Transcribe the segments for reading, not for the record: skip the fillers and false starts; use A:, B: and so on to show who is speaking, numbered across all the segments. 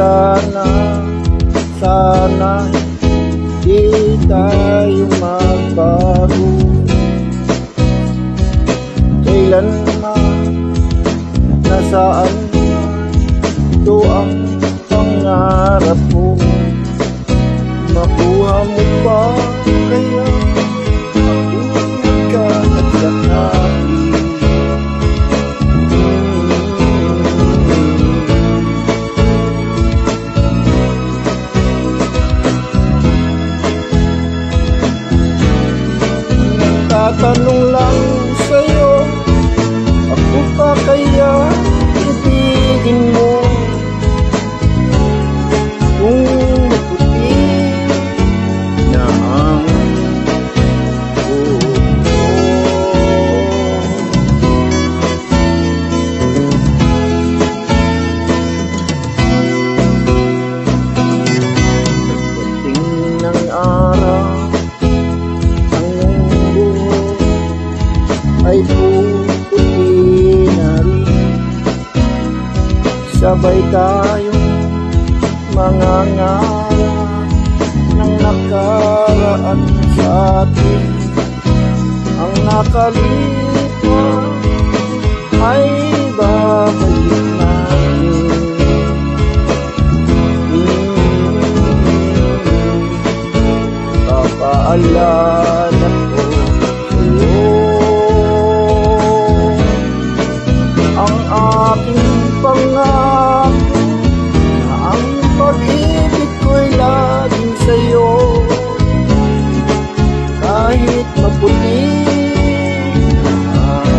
A: sana, sana di tayo magbago. Kailanman, nasaan ito ang pangarap ko. Makuha mo pa kaya mabuti ka at sakali. Tatanong lang sa'yo, ako pa kaya ibigin mo? Kung maputi na ang buhok mo. Pagdating ng araw, ay puputi na rin. Sabay tayong mangangarap ng nakaraan sa atin. Ang nakalipas ay babalik natin. Papaalala ko sa'yo ang aking pangako na ang pag-ibig ko'y laging sa'yo. Kahit maputi ang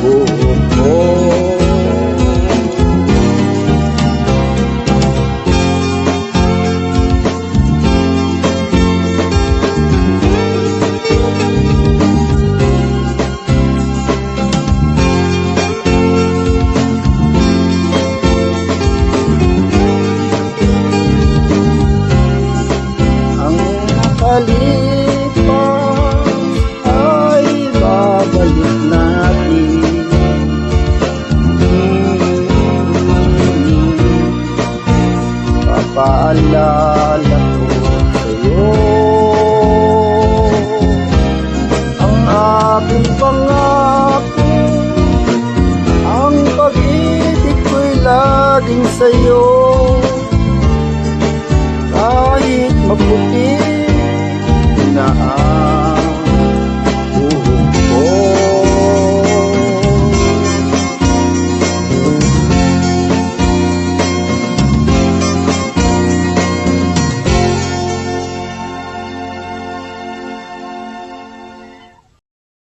A: buhok mo. Nakalipas ay babalik natin. Papaalala ko sa'yo ang aking pangako, ang pag-ibig ko'y laging sa'yo. Kahit maputi